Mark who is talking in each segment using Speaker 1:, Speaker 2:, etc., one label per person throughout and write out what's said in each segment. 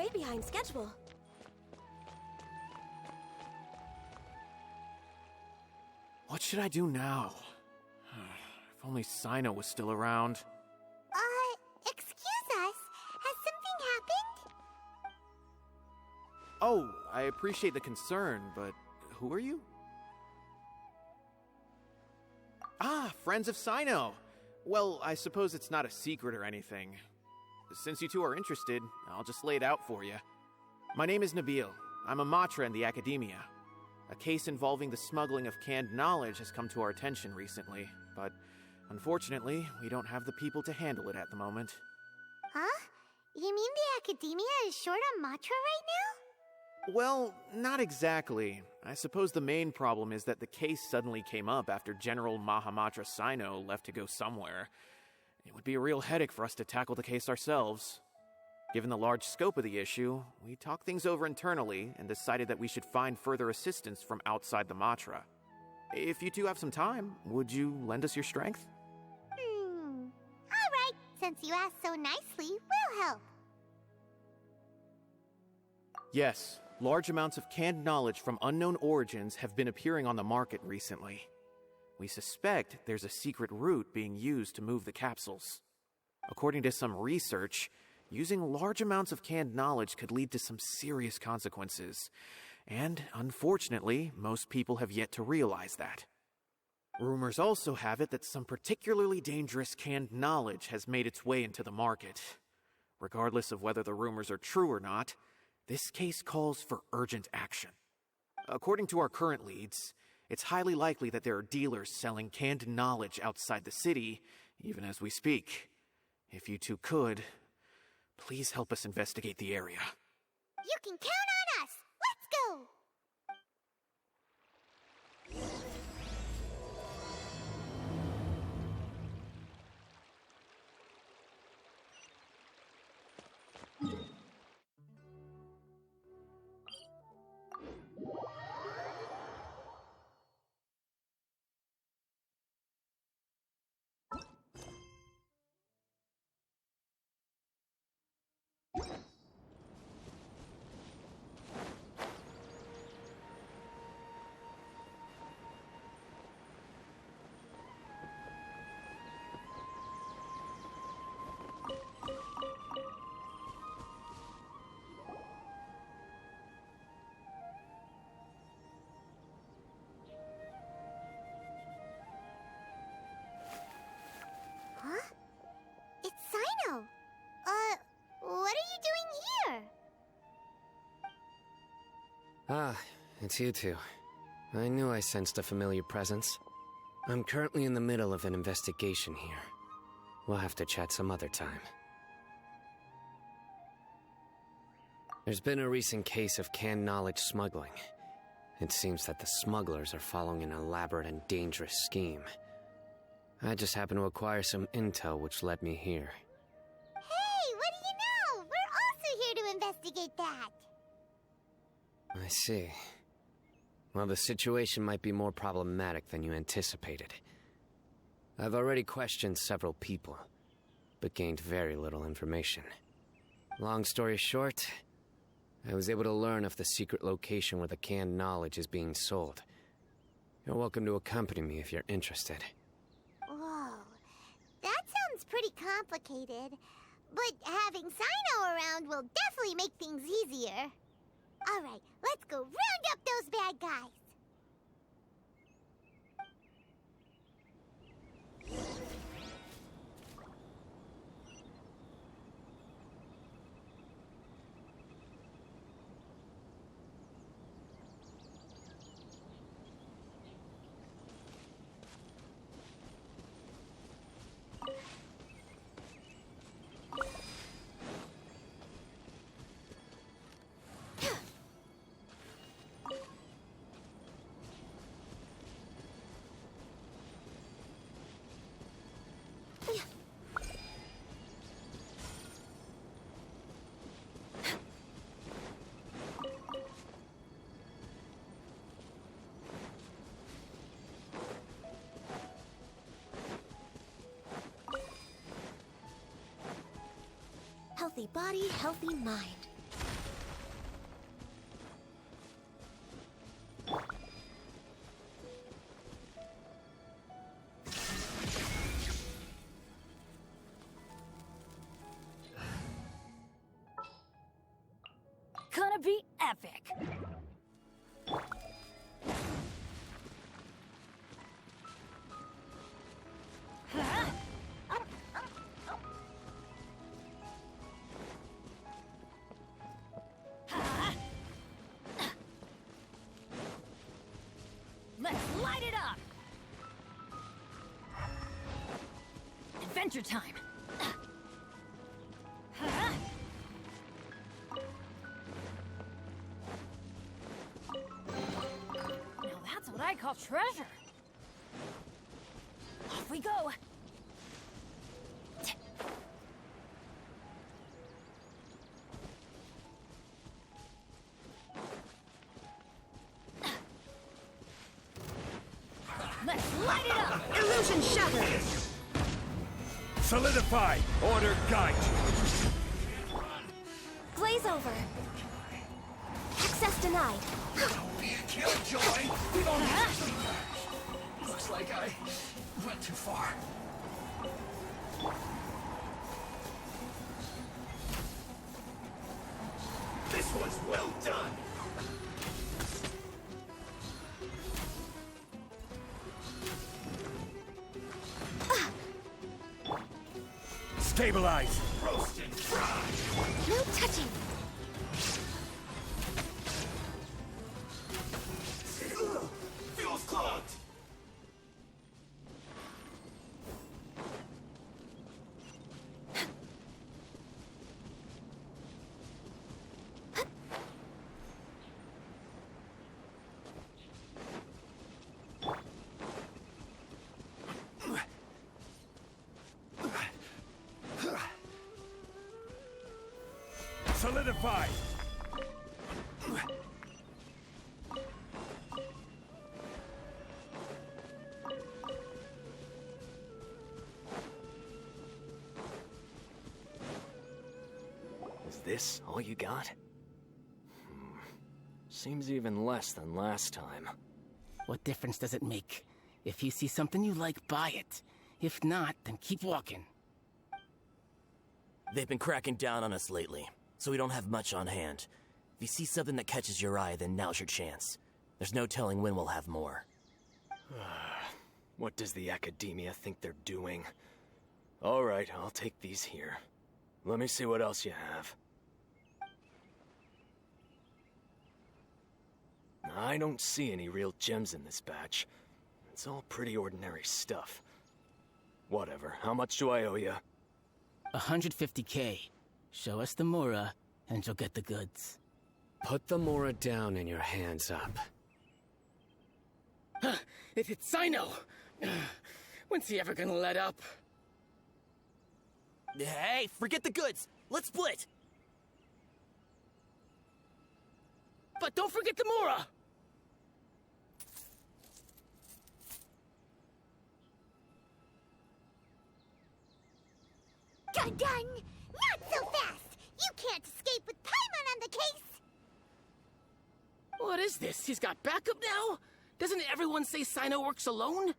Speaker 1: way behind schedule.
Speaker 2: What should I do now? If only Cyno was still around.
Speaker 3: Excuse us. Has something happened?
Speaker 2: Oh, I appreciate the concern, but who are you? Ah, friends of Cyno! Well, I suppose it's not a secret or anything. Since you two are interested, I'll just lay it out for you. My name is Nabil. I'm a matra in the academia. A case involving the smuggling of canned knowledge has come to our attention recently, but unfortunately, we don't have the people to handle it at the moment.
Speaker 3: Huh? You mean the academia is short on matra right now?
Speaker 2: Well, not exactly. I suppose the main problem is that the case suddenly came up after General Mahamatra Cyno left to go somewhere. It would be a real headache for us to tackle the case ourselves. Given the large scope of the issue, we talked things over internally and decided that we should find further assistance from outside the Matra. If you two have some time, would you lend us your strength?
Speaker 3: All right. Since you asked so nicely, we'll help.
Speaker 2: Yes, large amounts of canned knowledge from unknown origins have been appearing on the market recently. We suspect there's a secret route being used to move the capsules. According to some research, using large amounts of canned knowledge could lead to some serious consequences, and unfortunately, most people have yet to realize that. Rumors also have it that some particularly dangerous canned knowledge has made its way into the market. Regardless of whether the rumors are true or not, this case calls for urgent action. According to our current leads, it's highly likely that there are dealers selling canned knowledge outside the city, even as we speak. If you two could, please help us investigate the area.
Speaker 3: You can count on us! Let's go! Huh? It's Cyno! What are you doing here?
Speaker 4: Ah, it's you two. I knew I sensed a familiar presence. I'm currently in the middle of an investigation here. We'll have to chat some other time. There's been a recent case of canned knowledge smuggling. It seems that the smugglers are following an elaborate and dangerous scheme. I just happened to acquire some intel which led me here.
Speaker 3: Hey, what do you know? We're also here to investigate that.
Speaker 4: I see. Well, the situation might be more problematic than you anticipated. I've already questioned several people, but gained very little information. Long story short, I was able to learn of the secret location where the canned knowledge is being sold. You're welcome to accompany me if you're interested.
Speaker 3: Whoa, that sounds pretty complicated. But having Cyno around will definitely make things easier. All right, let's go round up those bad guys.
Speaker 1: Healthy body, healthy mind. epic! Let's light it up! Adventure time! Now that's what I call treasure! Off we go! Let's light it up!
Speaker 5: Illusion shattered!
Speaker 6: Solidify! Order guide!
Speaker 5: Glaze over. Access denied.
Speaker 6: Don't be a killjoy! We don't have to. Looks like I went too far. This was well done! Stabilize! Roast and fry!
Speaker 5: No touching.
Speaker 6: Fuel's clogged! Solidify!
Speaker 4: Is this all you got? Seems even less than last time.
Speaker 7: What difference does it make? If you see something you like, buy it. If not, then keep walking.
Speaker 8: They've been cracking down on us lately, so we don't have much on hand. If you see something that catches your eye, then now's your chance. There's no telling when we'll have more.
Speaker 4: What does the academia think they're doing? All right, I'll take these here. Let me see what else you have. I don't see any real gems in this batch. It's all pretty ordinary stuff. Whatever, how much do I owe you?
Speaker 7: 150K. Show us the Mora, and you'll get the goods.
Speaker 4: Put the Mora down and your hands up.
Speaker 7: It's Cyno! When's he ever gonna let up?
Speaker 8: Hey, forget the goods! Let's split!
Speaker 7: But don't forget the Mora!
Speaker 3: Dun! Not so fast! You can't escape with Paimon on the case!
Speaker 7: What is this? He's got backup now? Doesn't everyone say Cyno works alone?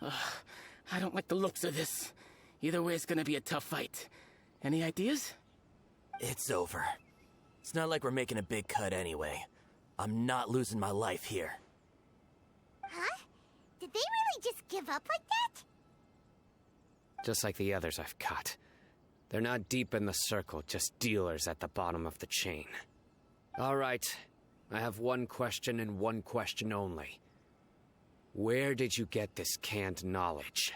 Speaker 7: I don't like the looks of this. Either way, it's gonna be a tough fight. Any ideas?
Speaker 8: It's over. It's not like we're making a big cut anyway. I'm not losing my life here.
Speaker 3: Huh? Did they really just give up like that?
Speaker 4: Just like the others I've cut. They're not deep in the circle, just dealers at the bottom of the chain. All right, I have one question and one question only. Where did you get this canned knowledge?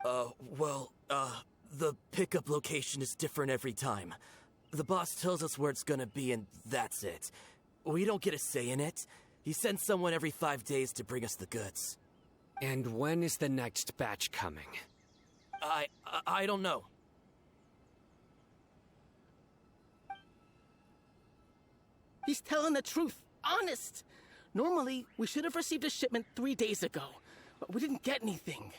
Speaker 8: The pickup location is different every time. The boss tells us where it's gonna be and that's it. We don't get a say in it. He sends someone every 5 days to bring us the goods.
Speaker 4: And when is the next batch coming?
Speaker 8: I don't know.
Speaker 7: He's telling the truth. Honest. Normally, we should have received a shipment 3 days ago, but we didn't get anything.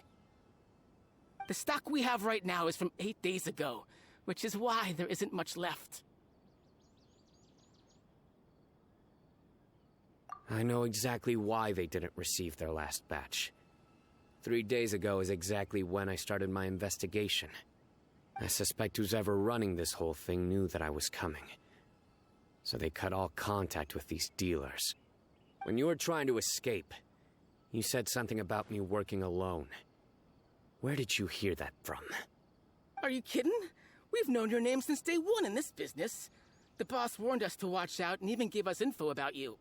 Speaker 7: The stock we have right now is from 8 days ago, which is why there isn't much left.
Speaker 4: I know exactly why they didn't receive their last batch. 3 days ago is exactly when I started my investigation. I suspect who's ever running this whole thing knew that I was coming. So they cut all contact with these dealers. When you were trying to escape, you said something about me working alone. Where did you hear that from?
Speaker 7: Are you kidding? We've known your name since day one in this business. The boss warned us to watch out and even gave us info about you.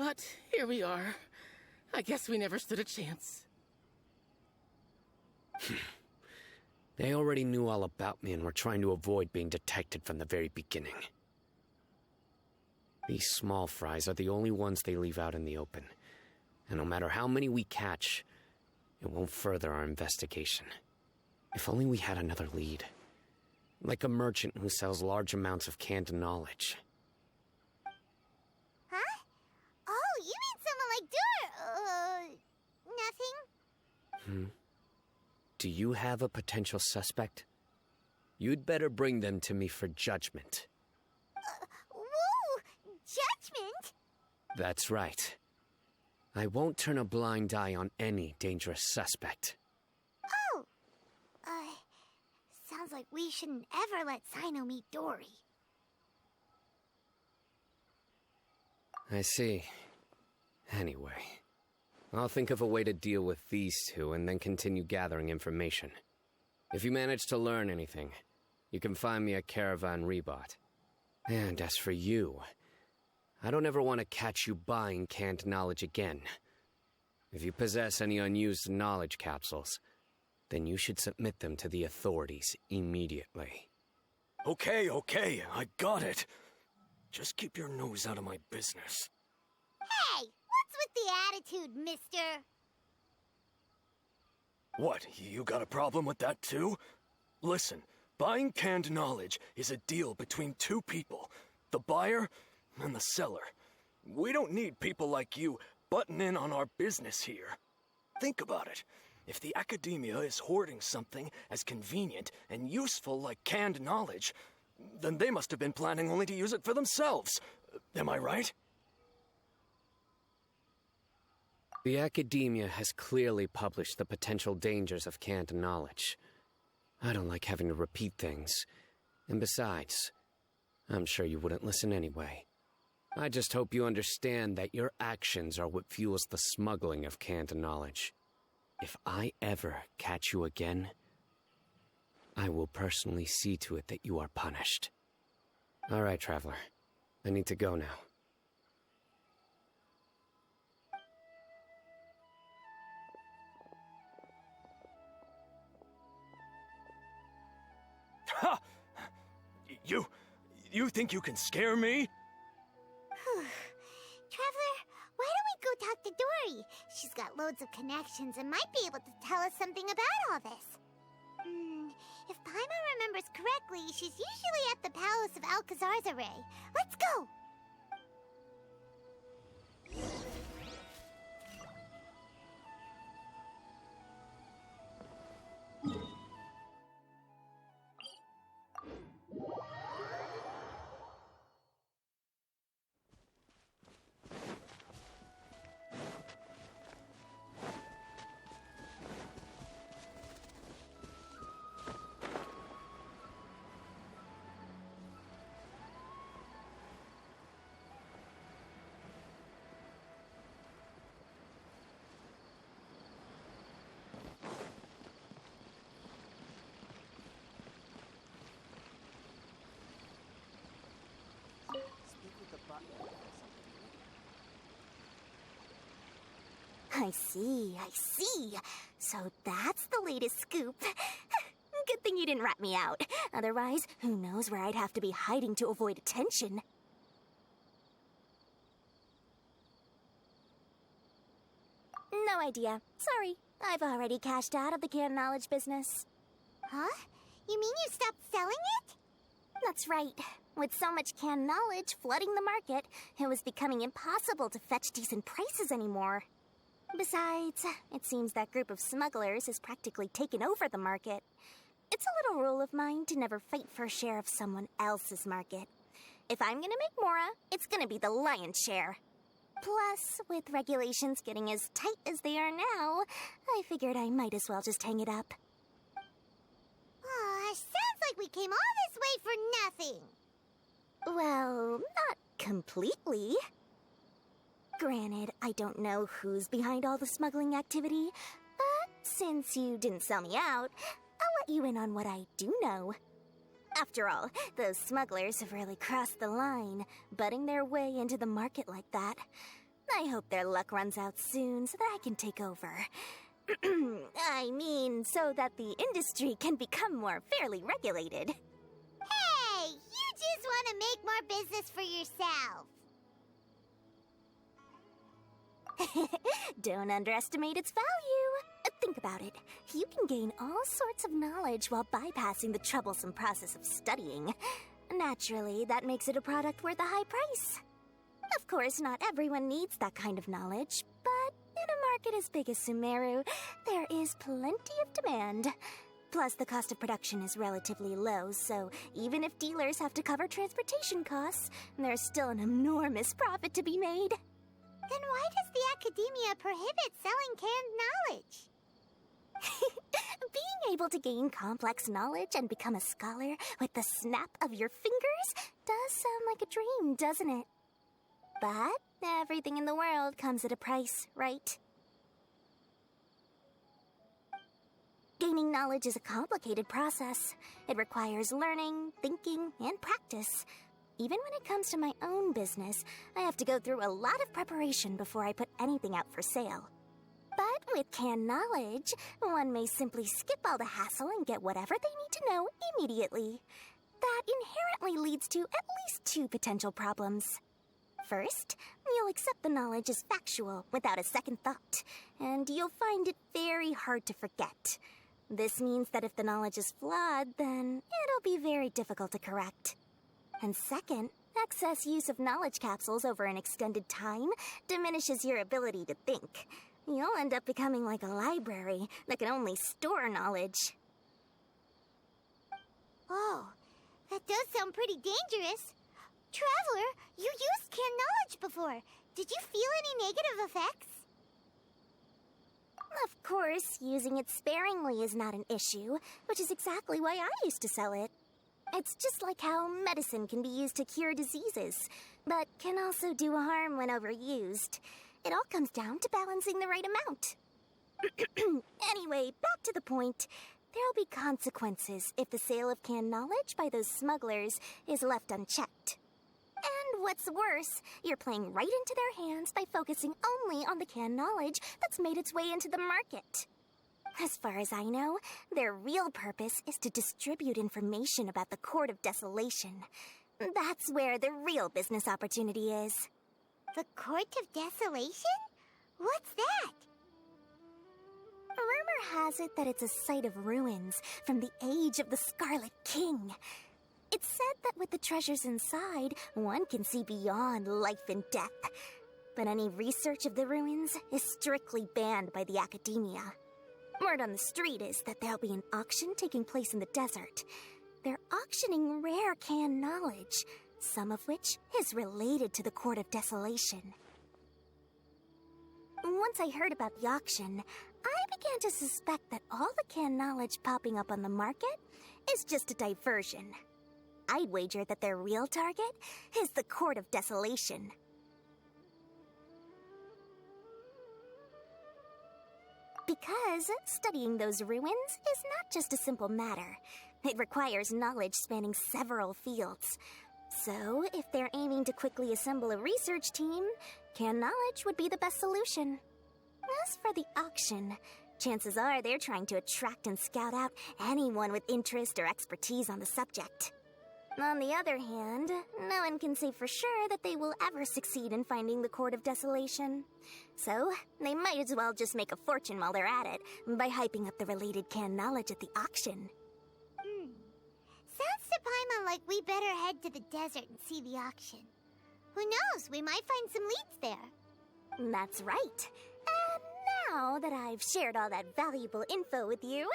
Speaker 7: But here we are. I guess we never stood a chance.
Speaker 4: They already knew all about me and were trying to avoid being detected from the very beginning. These small fries are the only ones they leave out in the open. And no matter how many we catch, it won't further our investigation. If only we had another lead. Like a merchant who sells large amounts of canned knowledge.
Speaker 3: Huh? Oh, you mean someone like nothing?
Speaker 4: Do you have a potential suspect? You'd better bring them to me for judgment.
Speaker 3: Whoa! Judgment?
Speaker 4: That's right. I won't turn a blind eye on any dangerous suspect.
Speaker 3: Oh! Sounds like we shouldn't ever let Cyno meet Dory.
Speaker 4: I see. Anyway, I'll think of a way to deal with these two and then continue gathering information. If you manage to learn anything, you can find me at Caravan Rebot. And as for you, I don't ever want to catch you buying canned knowledge again. If you possess any unused knowledge capsules, then you should submit them to the authorities immediately.
Speaker 6: Okay, I got it. Just keep your nose out of my business.
Speaker 3: Hey! What's with the attitude, mister?
Speaker 6: What, you got a problem with that too? Listen, buying canned knowledge is a deal between two people, the buyer and the seller. We don't need people like you butting in on our business here. Think about it. If the academia is hoarding something as convenient and useful like canned knowledge, then they must have been planning only to use it for themselves. Am I right?
Speaker 4: The academia has clearly published the potential dangers of canned knowledge. I don't like having to repeat things. And besides, I'm sure you wouldn't listen anyway. I just hope you understand that your actions are what fuels the smuggling of canned knowledge. If I ever catch you again, I will personally see to it that you are punished. All right, Traveler. I need to go now.
Speaker 6: Ha! You think you can scare me?
Speaker 3: Traveler, why don't we go talk to Dory? She's got loads of connections and might be able to tell us something about all this. If Paimon remembers correctly, she's usually at the palace of Alcazar's Array. Let's go!
Speaker 5: I see. So that's the latest scoop. Good thing you didn't rat me out. Otherwise, who knows where I'd have to be hiding to avoid attention. No idea. Sorry. I've already cashed out of the canned knowledge business.
Speaker 3: Huh? You mean you stopped selling it?
Speaker 5: That's right. With so much canned knowledge flooding the market, it was becoming impossible to fetch decent prices anymore. Besides, it seems that group of smugglers has practically taken over the market. It's a little rule of mine to never fight for a share of someone else's market. If I'm gonna make Mora, it's gonna be the lion's share. Plus, with regulations getting as tight as they are now, I figured I might as well just hang it up.
Speaker 3: Sounds like like we came all this way for nothing.
Speaker 5: Well, not completely. Granted, I don't know who's behind all the smuggling activity, but since you didn't sell me out, I'll let you in on what I do know. After all, those smugglers have really crossed the line, butting their way into the market like that. I hope their luck runs out soon so that I can take over. I mean, so that the industry can become more fairly regulated.
Speaker 3: Hey, you just want to make more business for yourself.
Speaker 5: Don't underestimate its value. Think about it. You can gain all sorts of knowledge while bypassing the troublesome process of studying. Naturally, that makes it a product worth a high price. Of course, not everyone needs that kind of knowledge, but in a market as big as Sumeru, there is plenty of demand. Plus, the cost of production is relatively low, so even if dealers have to cover transportation costs, there's still an enormous profit to be made.
Speaker 3: Then why does the academia prohibit selling canned knowledge?
Speaker 5: Being able to gain complex knowledge and become a scholar with the snap of your fingers does sound like a dream, doesn't it? But everything in the world comes at a price, right? Gaining knowledge is a complicated process. It requires learning, thinking, and practice. Even when it comes to my own business, I have to go through a lot of preparation before I put anything out for sale. But with canned knowledge, one may simply skip all the hassle and get whatever they need to know immediately. That inherently leads to at least two potential problems. First, you'll accept the knowledge as factual without a second thought, and you'll find it very hard to forget. This means that if the knowledge is flawed, then it'll be very difficult to correct. And second, excess use of knowledge capsules over an extended time diminishes your ability to think. You'll end up becoming like a library that can only store knowledge.
Speaker 3: Oh, that does sound pretty dangerous. Traveler, you used canned knowledge before. Did you feel any negative effects?
Speaker 5: Of course, using it sparingly is not an issue, which is exactly why I used to sell it. It's just like how medicine can be used to cure diseases, but can also do harm when overused. It all comes down to balancing the right amount. Anyway, back to the point. There'll be consequences if the sale of canned knowledge by those smugglers is left unchecked. And what's worse, you're playing right into their hands by focusing only on the canned knowledge that's made its way into the market. As far as I know, their real purpose is to distribute information about the Court of Desolation. That's where the real business opportunity is.
Speaker 3: The Court of Desolation? What's that?
Speaker 5: Rumor has it that it's a site of ruins from the age of the Scarlet King. It's said that with the treasures inside, one can see beyond life and death. But any research of the ruins is strictly banned by the academia. Word on the street is that there'll be an auction taking place in the desert. They're auctioning rare canned knowledge, some of which is related to the Court of Desolation. Once I heard about the auction, I began to suspect that all the canned knowledge popping up on the market is just a diversion. I'd wager that their real target is the Court of Desolation. Because studying those ruins is not just a simple matter. It requires knowledge spanning several fields. So, if they're aiming to quickly assemble a research team, canned knowledge would be the best solution. As for the auction, chances are they're trying to attract and scout out anyone with interest or expertise on the subject. On the other hand, no one can say for sure that they will ever succeed in finding the Court of Desolation. So, they might as well just make a fortune while they're at it by hyping up the related canned knowledge at the auction.
Speaker 3: Sounds to Paimon like we better head to the desert and see the auction. Who knows, we might find some leads there.
Speaker 5: That's right. And now that I've shared all that valuable info with you,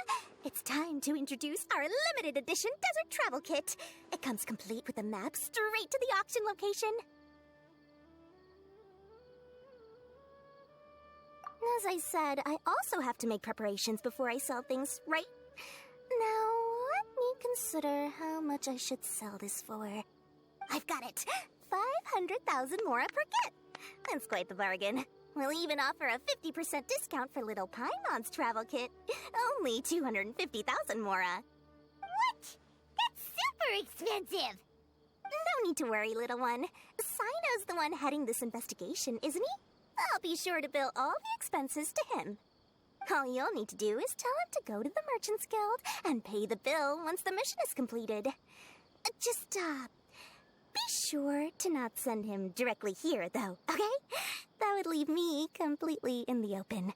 Speaker 5: it's time to introduce our limited edition desert travel kit. It comes complete with a map straight to the auction location. As I said, I also have to make preparations before I sell things, right? Now, let me consider how much I should sell this for. I've got it! 500,000 mora per kit! That's quite the bargain. We'll even offer a 50% discount for little Paimon's travel kit. Only 250,000 mora.
Speaker 3: What? That's super expensive!
Speaker 5: No need to worry, little one. Cyno's the one heading this investigation, isn't he? I'll be sure to bill all the expenses to him. All you'll need to do is tell him to go to the Merchants Guild and pay the bill once the mission is completed. Just, be sure to not send him directly here, though, okay? That would leave me completely in the open.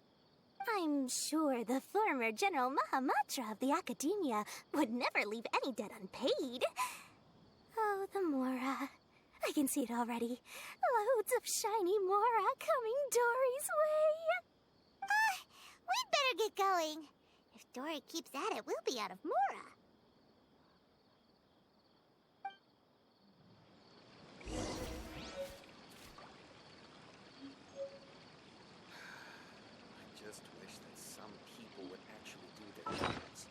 Speaker 5: I'm sure the former General Mahamatra of the Academia would never leave any debt unpaid. Oh, the Mora. I can see it already. Loads of shiny Mora coming Dory's way.
Speaker 3: We'd better get going. If Dory keeps at it, we'll be out of Mora.
Speaker 2: I just wish that some people would actually do their jobs.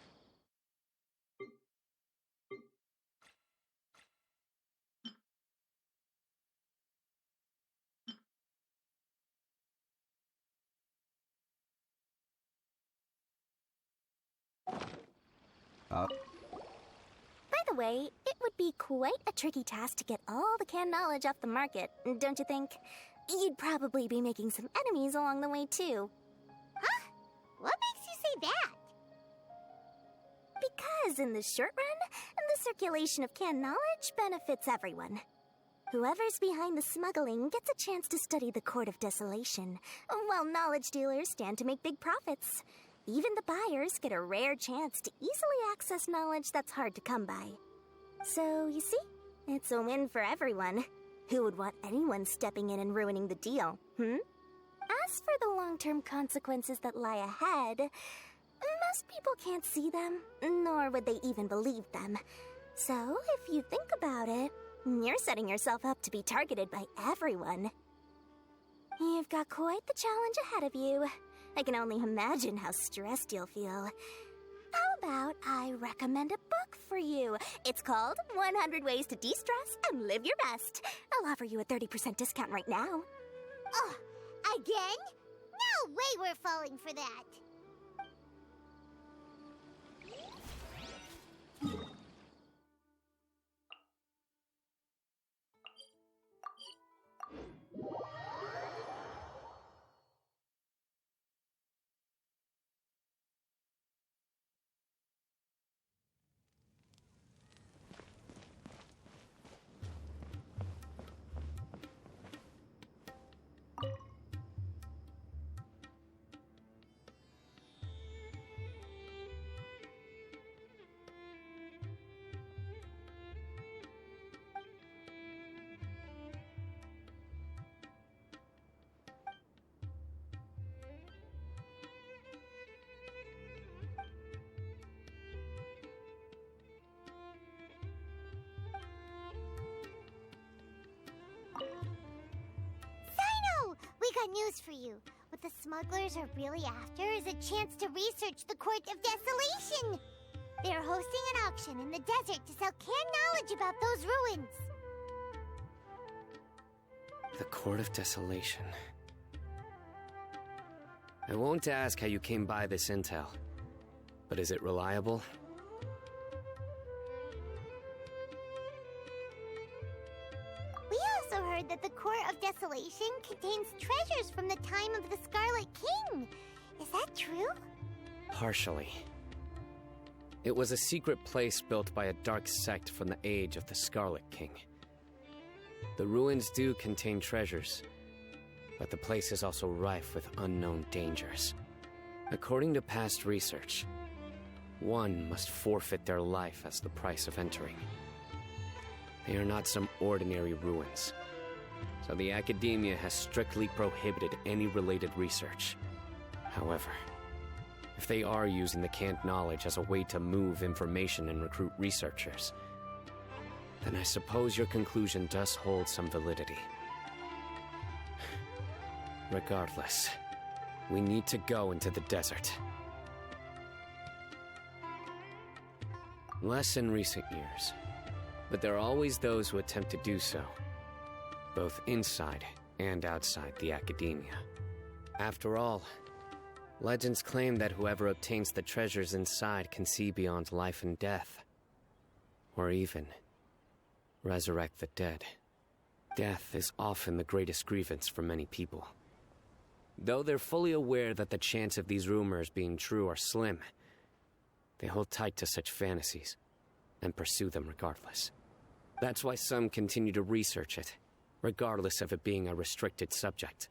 Speaker 5: By the way, it would be quite a tricky task to get all the canned knowledge off the market, don't you think? You'd probably be making some enemies along the way, too.
Speaker 3: Huh? What makes you say that?
Speaker 5: Because in the short run, the circulation of canned knowledge benefits everyone. Whoever's behind the smuggling gets a chance to study the Court of Desolation, while knowledge dealers stand to make big profits. Even the buyers get a rare chance to easily access knowledge that's hard to come by. So, you see, it's a win for everyone. Who would want anyone stepping in and ruining the deal, As for the long-term consequences that lie ahead, most people can't see them, nor would they even believe them. So, if you think about it, you're setting yourself up to be targeted by everyone. You've got quite the challenge ahead of you. I can only imagine how stressed you'll feel. How about I recommend a book for you? It's called 100 Ways to De-Stress and Live Your Best. I'll offer you a 30% discount right now.
Speaker 3: Oh, again? No way we're falling for that. We got news for you. What the smugglers are really after is a chance to research the Court of Desolation. They're hosting an auction in the desert to sell canned knowledge about those ruins.
Speaker 4: The Court of Desolation. I won't ask how you came by this intel, but is it reliable?
Speaker 3: We also heard that the Court of Desolation contains treasures from the time of the Scarlet King. Is that true?
Speaker 4: Partially. It was a secret place built by a dark sect from the age of the Scarlet King. The ruins do contain treasures, but the place is also rife with unknown dangers. According to past research, one must forfeit their life as the price of entering. They are not some ordinary ruins, so the Academia has strictly prohibited any related research. However, if they are using the canned knowledge as a way to move information and recruit researchers, then I suppose your conclusion does hold some validity. Regardless, we need to go into the desert. Less in recent years. But there are always those who attempt to do so, both inside and outside the academia. After all, legends claim that whoever obtains the treasures inside can see beyond life and death, or even resurrect the dead. Death is often the greatest grievance for many people. Though they're fully aware that the chance of these rumors being true are slim, they hold tight to such fantasies and pursue them regardless. That's why some continue to research it, regardless of it being a restricted subject.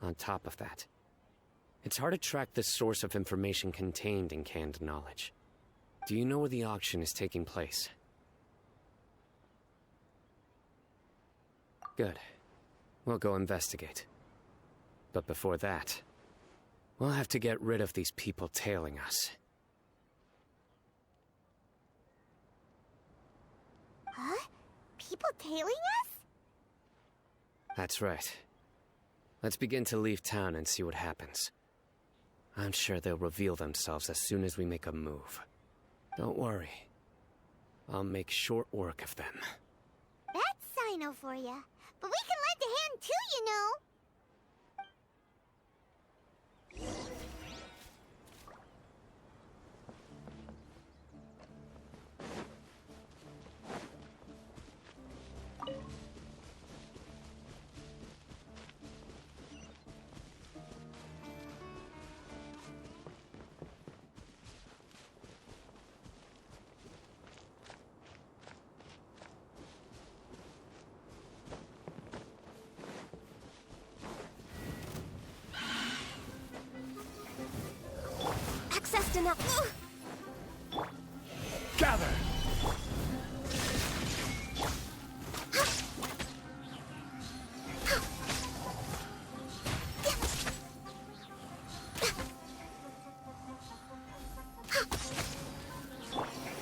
Speaker 4: On top of that, it's hard to track the source of information contained in canned knowledge. Do you know where the auction is taking place? Good. We'll go investigate. But before that, we'll have to get rid of these people tailing us.
Speaker 3: Huh? People tailing us?
Speaker 4: That's right. Let's begin to leave town and see what happens. I'm sure they'll reveal themselves as soon as we make a move. Don't worry. I'll make short work of them.
Speaker 3: That's Cyno for ya. But we can lend a hand too, you know.
Speaker 5: Access denied.
Speaker 6: Gather!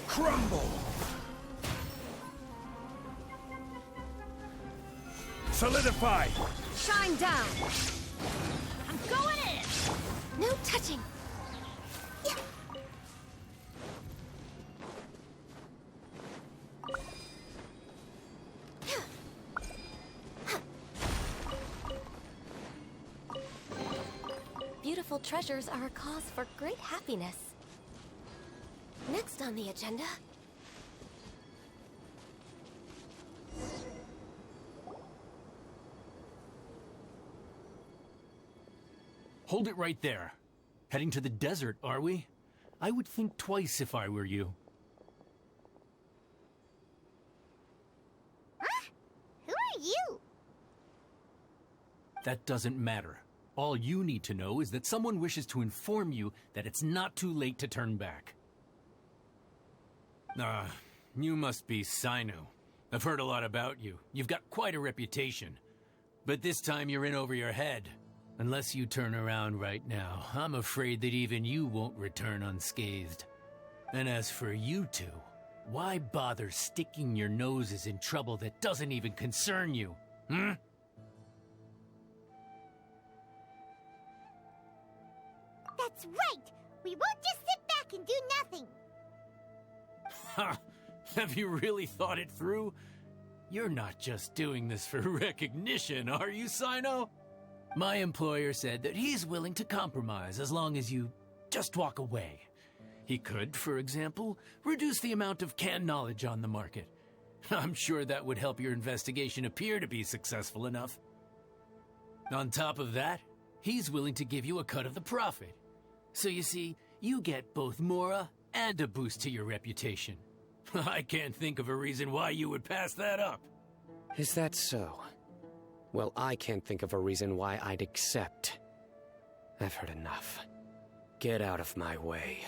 Speaker 6: Crumble! Solidify!
Speaker 1: Shine down! I'm going in!
Speaker 5: No touching. Beautiful treasures are a cause for great happiness. Next on the agenda...
Speaker 9: Hold it right there. Heading to the desert, are we? I would think twice if I were you.
Speaker 3: Huh? Who are you?
Speaker 9: That doesn't matter. All you need to know is that someone wishes to inform you that it's not too late to turn back. You must be Cyno. I've heard a lot about you. You've got quite a reputation. But this time you're in over your head. Unless you turn around right now, I'm afraid that even you won't return unscathed. And as for you two, why bother sticking your noses in trouble that doesn't even concern you, hmm?
Speaker 3: That's right! We won't just sit back and do nothing!
Speaker 9: Ha! Have you really thought it through? You're not just doing this for recognition, are you, Cyno? My employer said that he's willing to compromise as long as you just walk away. He could, for example, reduce the amount of canned knowledge on the market. I'm sure that would help your investigation appear to be successful enough. On top of that, he's willing to give you a cut of the profit. So you see, you get both Mora and a boost to your reputation. I can't think of a reason why you would pass that up.
Speaker 4: Is that so? Well, I can't think of a reason why I'd accept. I've heard enough. Get out of my way.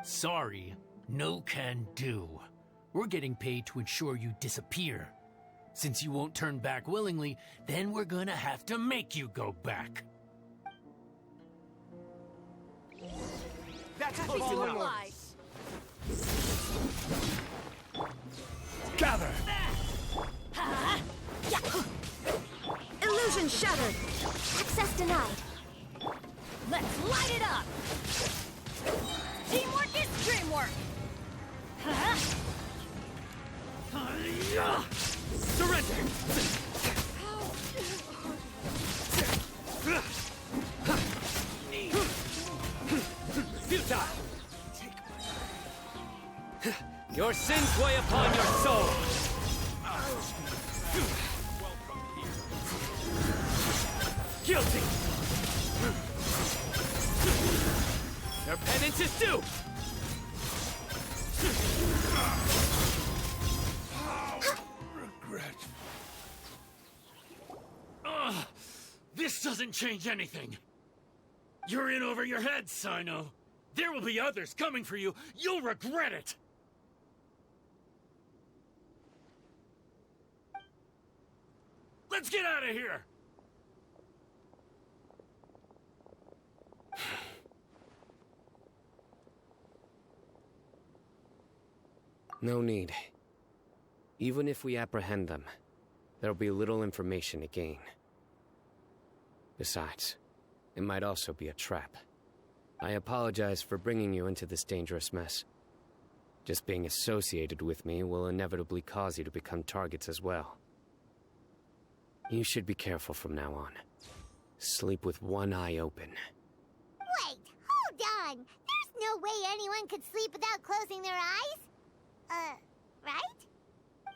Speaker 9: Sorry, no can do. We're getting paid to ensure you disappear. Since you won't turn back willingly, then we're gonna have to make you go back.
Speaker 6: That's
Speaker 1: Happy
Speaker 6: close
Speaker 1: to
Speaker 6: enough.
Speaker 1: oblige.
Speaker 6: Gather!
Speaker 5: Illusion shattered! Access denied.
Speaker 1: Let's light it up! Teamwork is dreamwork!
Speaker 8: Surrender! Futile! Your sins weigh upon your soul! Guilty! Your penance is due!
Speaker 9: Regret. This doesn't change anything. You're in over your head, Cyno. There will be others coming for you. You'll regret it. Let's get out of here.
Speaker 4: No need. Even if we apprehend them, there'll be little information to gain. Besides, it might also be a trap. I apologize for bringing you into this dangerous mess. Just being associated with me will inevitably cause you to become targets as well. You should be careful from now on. Sleep with one eye open.
Speaker 3: Wait, hold on. There's no way anyone could sleep without closing their eyes. Right?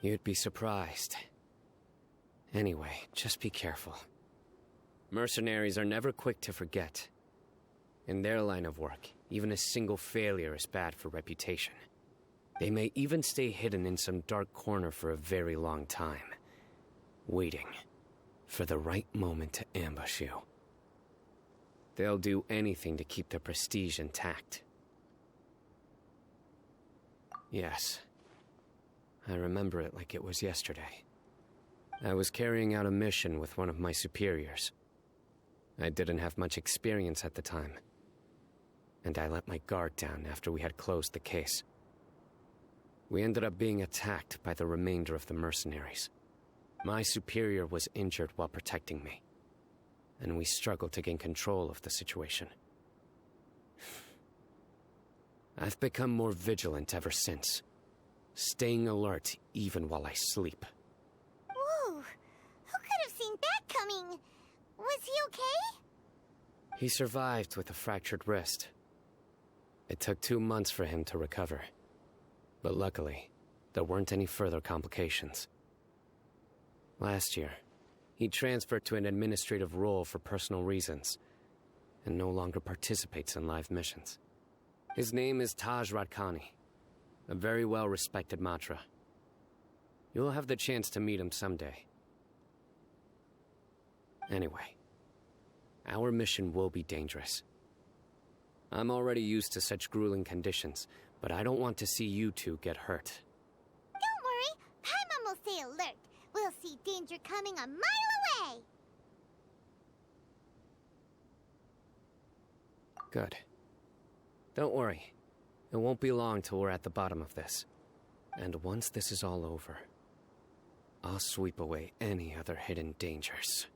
Speaker 4: You'd be surprised. Anyway, just be careful. Mercenaries are never quick to forget. In their line of work, even a single failure is bad for reputation. They may even stay hidden in some dark corner for a very long time, waiting for the right moment to ambush you. They'll do anything to keep their prestige intact. Yes, I remember it like it was yesterday. I was carrying out a mission with one of my superiors. I didn't have much experience at the time, and I let my guard down after we had closed the case. We ended up being attacked by the remainder of the mercenaries. My superior was injured while protecting me, and we struggled to gain control of the situation. I've become more vigilant ever since, staying alert even while I sleep.
Speaker 3: Whoa, who could have seen that coming? Was he okay?
Speaker 4: He survived with a fractured wrist. It took 2 months for him to recover, but luckily, there weren't any further complications. Last year, he transferred to an administrative role for personal reasons, and no longer participates in live missions. His name is Taj Radkani, a very well-respected Matra. You'll have the chance to meet him someday. Anyway, our mission will be dangerous. I'm already used to such grueling conditions, but I don't want to see you two get hurt.
Speaker 3: Don't worry, Paimon will stay alert. We'll see danger coming a mile away.
Speaker 4: Good. Don't worry. It won't be long till we're at the bottom of this. And once this is all over, I'll sweep away any other hidden dangers.